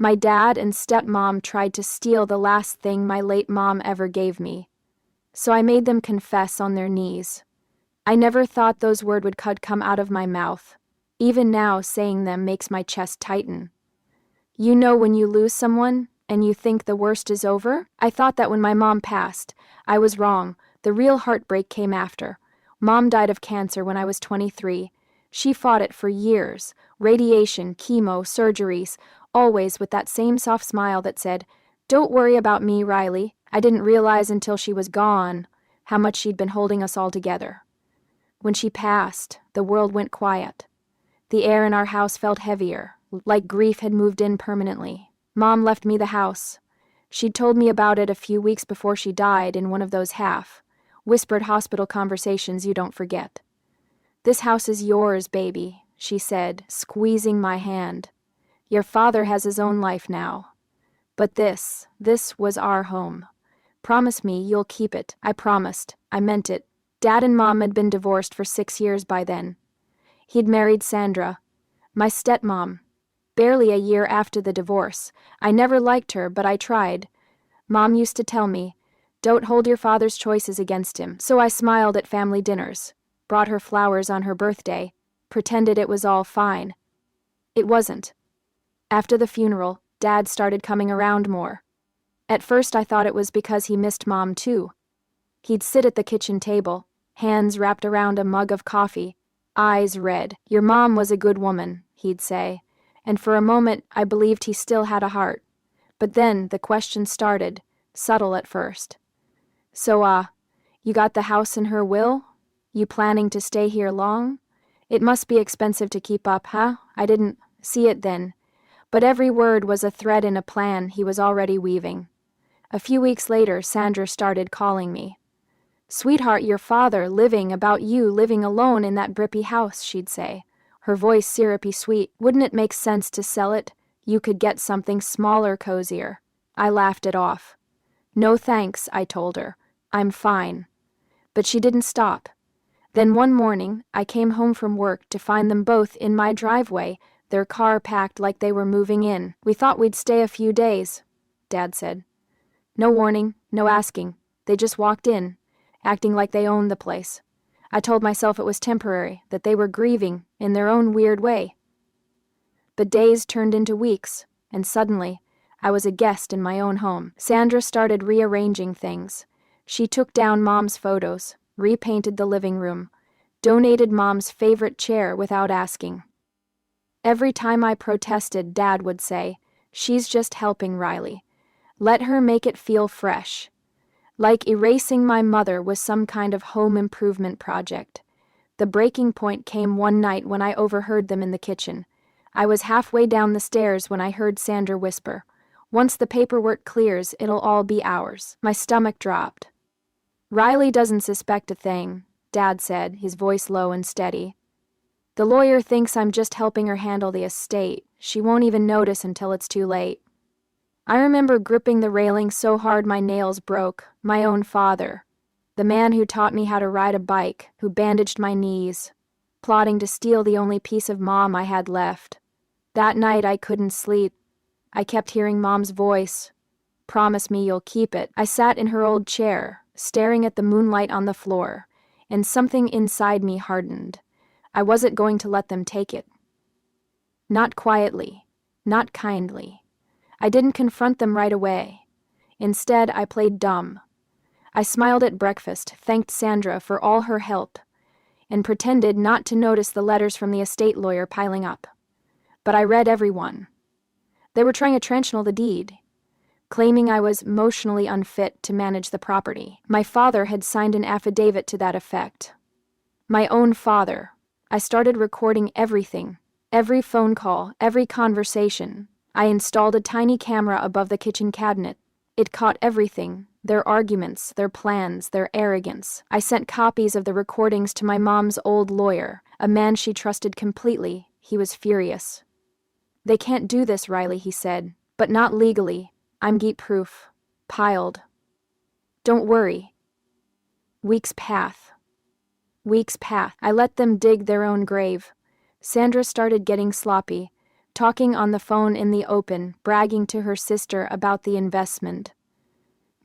My dad and stepmom tried to steal the last thing my late mom ever gave me. So I made them confess on their knees. I never thought those words would come out of my mouth. Even now, saying them makes my chest tighten. You know when you lose someone, and you think the worst is over? I thought that when my mom passed. I was wrong. The real heartbreak came after. Mom died of cancer when I was 23. She fought it for years. Radiation, chemo, surgeries, always with that same soft smile that said, "Don't worry about me, Riley." I didn't realize until she was gone how much she'd been holding us all together. When she passed, the world went quiet. The air in our house felt heavier, like grief had moved in permanently. Mom left me the house. She'd told me about it a few weeks before she died in one of those whispered hospital conversations you don't forget. "This house is yours, baby," she said, squeezing my hand. "Your father has his own life now. But this was our home. Promise me you'll keep it." I promised. I meant it. Dad and Mom had been divorced for 6 years by then. He'd married Sandra, my stepmom, barely a year after the divorce. I never liked her, but I tried. Mom used to tell me, "Don't hold your father's choices against him." So I smiled at family dinners, brought her flowers on her birthday, pretended it was all fine. It wasn't. After the funeral, Dad started coming around more. At first I thought it was because he missed Mom too. He'd sit at the kitchen table, hands wrapped around a mug of coffee, eyes red. "Your mom was a good woman," he'd say, and for a moment I believed he still had a heart. But then the question started, subtle at first. "So, you got the house in her will? You planning to stay here long? It must be expensive to keep up, huh?" I didn't see it then, but every word was a thread in a plan he was already weaving. A few weeks later, Sandra started calling me. "Sweetheart, your father about you living alone in that brippy house," she'd say, her voice syrupy sweet. "Wouldn't it make sense to sell it? You could get something smaller, cozier." I laughed it off. "No thanks," I told her. "I'm fine." But she didn't stop. Then one morning, I came home from work to find them both in my driveway, their car packed like they were moving in. "We thought we'd stay a few days," Dad said. No warning, no asking. They just walked in, acting like they owned the place. I told myself it was temporary, that they were grieving in their own weird way. But days turned into weeks, and suddenly, I was a guest in my own home. Sandra started rearranging things. She took down Mom's photos, repainted the living room, donated Mom's favorite chair without asking. Every time I protested, Dad would say, "She's just helping, Riley. Let her make it feel fresh." Like erasing my mother was some kind of home improvement project. The breaking point came one night when I overheard them in the kitchen. I was halfway down the stairs when I heard Sandra whisper, "Once the paperwork clears, it'll all be ours." My stomach dropped. "Riley doesn't suspect a thing," Dad said, his voice low and steady. "The lawyer thinks I'm just helping her handle the estate. She won't even notice until it's too late." I remember gripping the railing so hard my nails broke. My own father, the man who taught me how to ride a bike, who bandaged my knees, plotting to steal the only piece of Mom I had left. That night I couldn't sleep. I kept hearing Mom's voice. "Promise me you'll keep it." I sat in her old chair, staring at the moonlight on the floor, and something inside me hardened. I wasn't going to let them take it. Not quietly, not kindly. I didn't confront them right away. Instead, I played dumb. I smiled at breakfast, thanked Sandra for all her help, and pretended not to notice the letters from the estate lawyer piling up. But I read every one. They were trying to transnul the deed, claiming I was emotionally unfit to manage the property. My father had signed an affidavit to that effect. My own father. I started recording everything, every phone call, every conversation. I installed a tiny camera above the kitchen cabinet. It caught everything, their arguments, their plans, their arrogance. I sent copies of the recordings to my mom's old lawyer, a man she trusted completely. He was furious. "They can't do this, Riley," he said. "But not legally. I'm geet-proof. Piled. Don't worry." Weeks pass. I let them dig their own grave. Sandra started getting sloppy, talking on the phone in the open, bragging to her sister about the investment.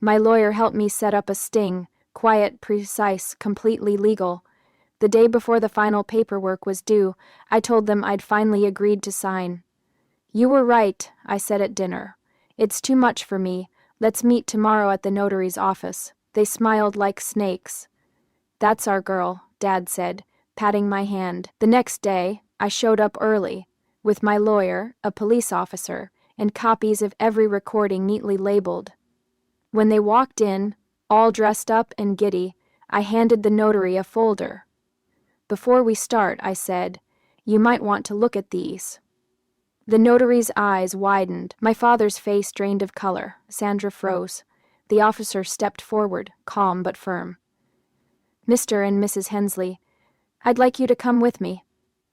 My lawyer helped me set up a sting, quiet, precise, completely legal. The day before the final paperwork was due, I told them I'd finally agreed to sign. "You were right," I said at dinner. "It's too much for me. Let's meet tomorrow at the notary's office." They smiled like snakes. "That's our girl," Dad said, patting my hand. The next day, I showed up early, with my lawyer, a police officer, and copies of every recording neatly labeled. When they walked in, all dressed up and giddy, I handed the notary a folder. "Before we start," I said, "you might want to look at these." The notary's eyes widened. My father's face drained of color. Sandra froze. The officer stepped forward, calm but firm. "Mr. and Mrs. Hensley, I'd like you to come with me,"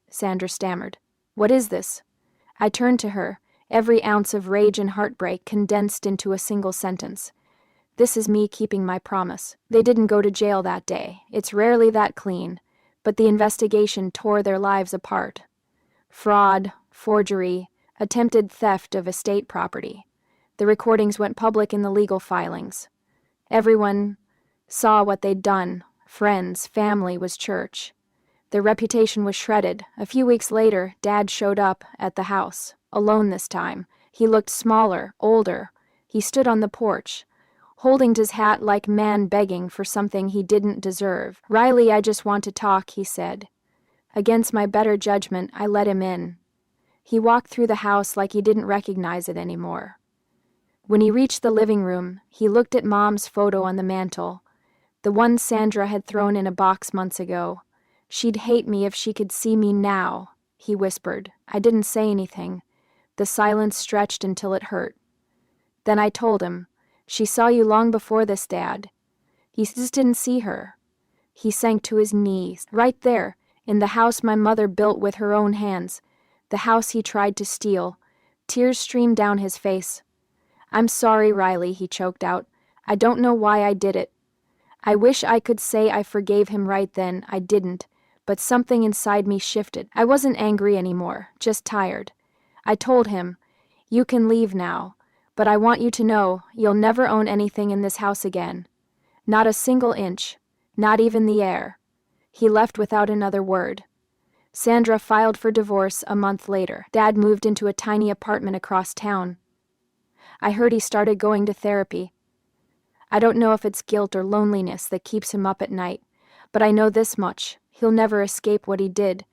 Sandra stammered. "What is this?" I turned to her, every ounce of rage and heartbreak condensed into a single sentence. "This is me keeping my promise. They didn't go to jail that day. It's rarely that clean. But the investigation tore their lives apart. Fraud, forgery, attempted theft of estate property. The recordings went public in the legal filings. Everyone saw what they'd done. Friends, family, was church. Their reputation was shredded. A few weeks later, Dad showed up at the house, alone this time. He looked smaller, older. He stood on the porch, holding his hat like man begging for something he didn't deserve. "Riley, I just want to talk," he said. Against my better judgment, I let him in. He walked through the house like he didn't recognize it anymore. When he reached the living room, he looked at Mom's photo on the mantel, the one Sandra had thrown in a box months ago. "She'd hate me if she could see me now," he whispered. I didn't say anything. The silence stretched until it hurt. Then I told him, "She saw you long before this, Dad." He just didn't see her. He sank to his knees, right there, in the house my mother built with her own hands, the house he tried to steal. Tears streamed down his face. "I'm sorry, Riley," he choked out. "I don't know why I did it. I wish I could say I forgave him right then. I didn't, but something inside me shifted. I wasn't angry anymore, just tired." I told him, "You can leave now, but I want you to know you'll never own anything in this house again. Not a single inch, not even the air." He left without another word. Sandra filed for divorce a month later. Dad moved into a tiny apartment across town. I heard he started going to therapy. I don't know if it's guilt or loneliness that keeps him up at night, but I know this much: he'll never escape what he did.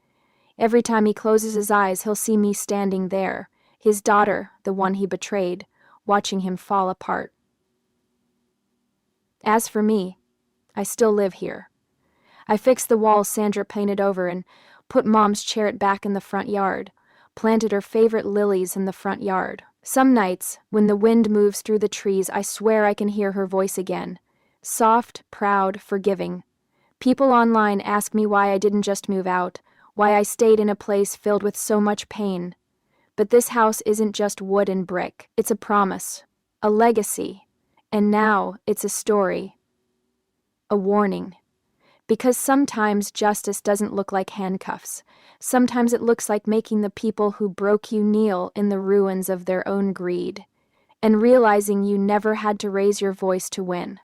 Every time he closes his eyes, he'll see me standing there, his daughter, the one he betrayed, watching him fall apart. As for me, I still live here. I fixed the walls Sandra painted over and put Mom's chair back in the front yard, planted her favorite lilies in the front yard. Some nights, when the wind moves through the trees, I swear I can hear her voice again. Soft, proud, forgiving. People online ask me why I didn't just move out, why I stayed in a place filled with so much pain. But this house isn't just wood and brick. It's a promise, a legacy, and now it's a story. A warning. Because sometimes justice doesn't look like handcuffs. Sometimes it looks like making the people who broke you kneel in the ruins of their own greed, and realizing you never had to raise your voice to win.